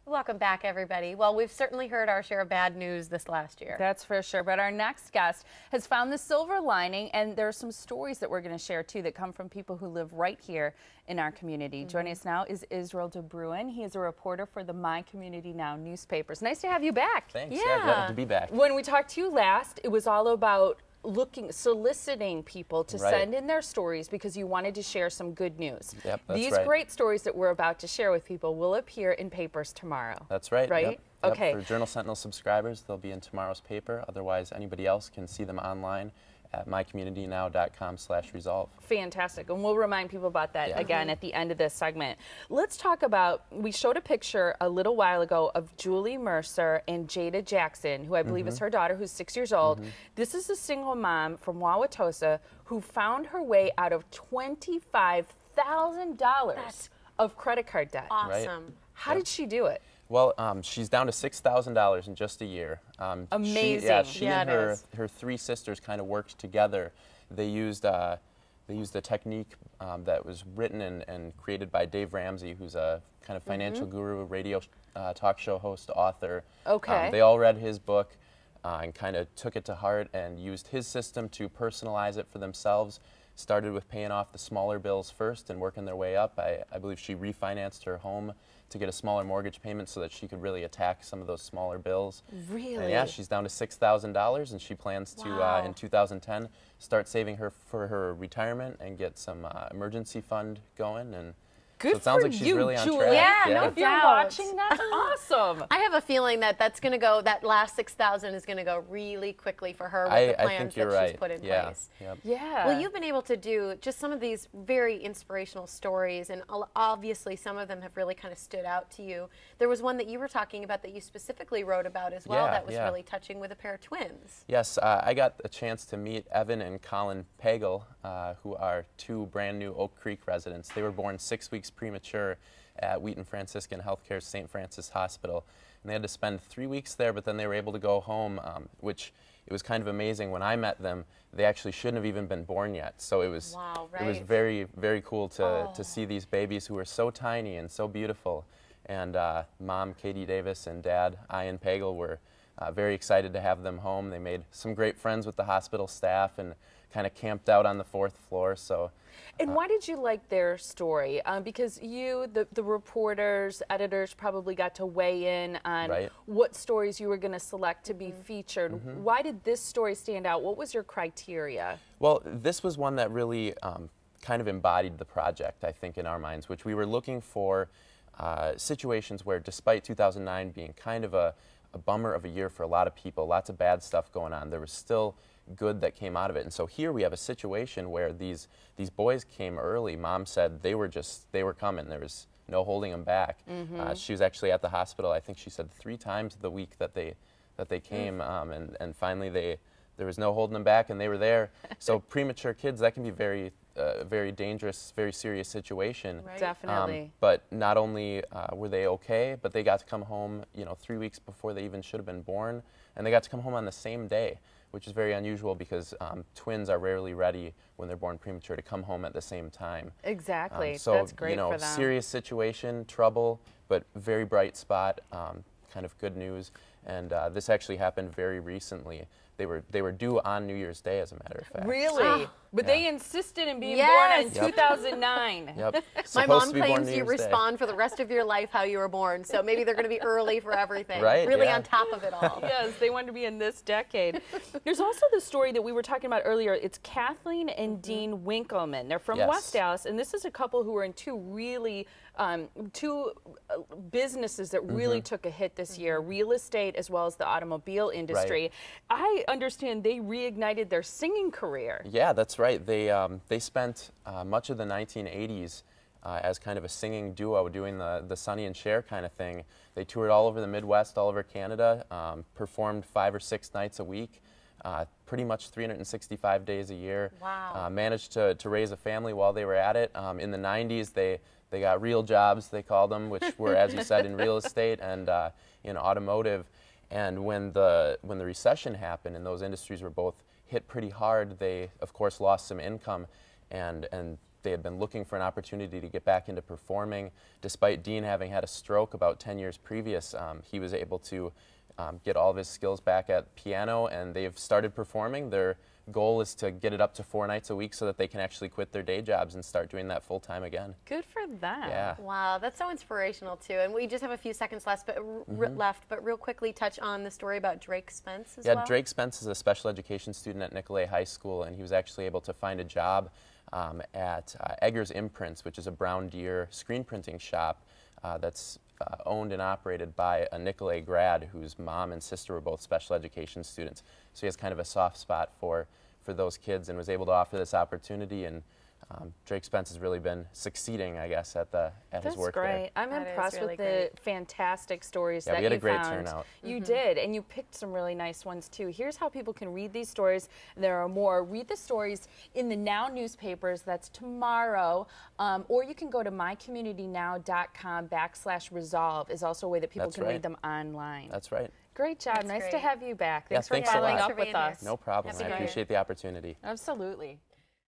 Welcome back, everybody. Well, we've certainly heard our share of bad news this last year. That's for sure. But our next guest has found the silver lining, and there are some stories that we're going to share, too, that come from people who live right here in our community. Joining us now is Isral DeBruin. He is a reporter for the My Community Now newspapers. Nice to have you back. Thanks. Yeah, glad to be back. When we talked to you last, it was all about soliciting people to send in their stories because you wanted to share some good news. Yep, that's These right. great stories that we're about to share with people will appear in papers tomorrow. That's right. Right? Yep. Okay. For Journal Sentinel subscribers, they'll be in tomorrow's paper. Otherwise, anybody else can see them online at mycommunitynow.com/resolve. Fantastic. And we'll remind people about that again at the end of this segment. Let's talk about, we showed a picture a little while ago of Julie Mercer and Jada Jackson, who I believe is her daughter, who's 6 years old. This is a single mom from Wauwatosa who found her way out of $25,000 of credit card debt. Awesome. Right. How did she do it? Well, she's down to $6,000 in just a year. Amazing. She Yeah, and it is. her three sisters kind of worked together. They used a technique that was written and created by Dave Ramsey, who's a kind of financial guru, radio talk show host, author. Okay. They all read his book and kind of took it to heart and used his system to personalize it for themselves. Started with paying off the smaller bills first and working their way up. I believe she refinanced her home to get a smaller mortgage payment so that she could really attack some of those smaller bills. Really? And yeah, she's down to $6,000, and she plans to, in 2010, start saving for her retirement and get some emergency fund going. And Good so it sounds for like she's you, really on Julie. track. Yeah, no If you're doubt. watching, that's awesome. I have a feeling that that's going to go, that last 6,000 is going to go really quickly for her with I the plans think you're that she's right. put in Yeah. place. Yep. Yeah. Well, you've been able to do just some of these very inspirational stories, and obviously some of them have really kind of stood out to you. There was one that you were talking about that you specifically wrote about as well that was really touching, with a pair of twins. Yes, I got a chance to meet Evan and Colin Pagel, who are two brand new Oak Creek residents. They were born 6 weeks premature at Wheaton Franciscan Healthcare's St. Francis Hospital. And they had to spend 3 weeks there, but then they were able to go home, which it was kind of amazing. When I met them, they actually shouldn't have even been born yet. So it was, it was very, very cool to see these babies who were so tiny and so beautiful. And Mom, Katie Davis, and Dad, Ian Pagel, were very excited to have them home. They made some great friends with the hospital staff and kind of camped out on the 4th floor. So. And why did you like their story? Because you, the reporters, editors probably got to weigh in on what stories you were going to select to be featured. Why did this story stand out? What was your criteria? Well, this was one that really kind of embodied the project, I think, in our minds, which we were looking for situations where, despite 2009 being kind of a bummer of a year for a lot of people, lots of bad stuff going on, there was still good that came out of it. And so here we have a situation where these boys came early. Mom said they were coming. There was no holding them back. She was actually at the hospital, I think she said 3 times the week that they came, and finally there was no holding them back, and they were there. So premature kids, that can be very dangerous, very serious situation. Right. Definitely. But not only were they okay, but they got to come home, 3 weeks before they even should have been born, and they got to come home on the same day, which is very unusual because twins are rarely ready when they're born premature to come home at the same time. Exactly. So, that's great for them. Serious situation, trouble, but very bright spot, kind of good news. And this actually happened very recently. They were due on New Year's Day, as a matter of fact. Really? But they insisted in being born in 2009. Yep. My mom claims you respond for the rest of your life how you were born, so maybe they're going to be early for everything. Right, really on top of it all. Yes, they wanted to be in this decade. There's also the story that we were talking about earlier. It's Kathleen and Dean Winkleman. They're from West Dallas, and this is a couple who are in two businesses that really took a hit this year, real estate as well as the automobile industry. I understand they reignited their singing career. Yeah, that's right. They spent much of the 1980s as kind of a singing duo doing the Sonny and Cher kind of thing. They toured all over the Midwest, all over Canada, performed 5 or 6 nights a week, pretty much 365 days a year. Wow. Managed to raise a family while they were at it. In the 90s, they got real jobs, they called them, which were, as you said, in real estate and in automotive. And when the recession happened and those industries were both hit pretty hard, they of course lost some income, and they had been looking for an opportunity to get back into performing. Despite Dean having had a stroke about 10 years previous, he was able to get all of his skills back at piano, and they've started performing. Their goal is to get it up to 4 nights a week so that they can actually quit their day jobs and start doing that full time again. Good for them. Yeah. Wow, that's so inspirational too. And we just have a few seconds left, but real quickly touch on the story about Drake Spence as well. Yeah, Drake Spence is a special education student at Nicolet High School, and he was actually able to find a job at Eggers Imprints, which is a Brown Deer screen printing shop that's owned and operated by a Nicolet grad whose mom and sister were both special education students. So he has kind of a soft spot for those kids and was able to offer this opportunity. And Drake Spence has really been succeeding, I guess, at his work there. That's great. I'm impressed with the fantastic stories that you found. Yeah, we had a great turnout. You did, and you picked some really nice ones, too. Here's how people can read these stories. There are more. Read the stories in the Now newspapers. That's tomorrow. Or you can go to mycommunitynow.com/resolve is also a way that people can read them online. That's right. Great job. Nice to have you back. Thanks for thanks following up with us. No problem. I appreciate the opportunity. Absolutely.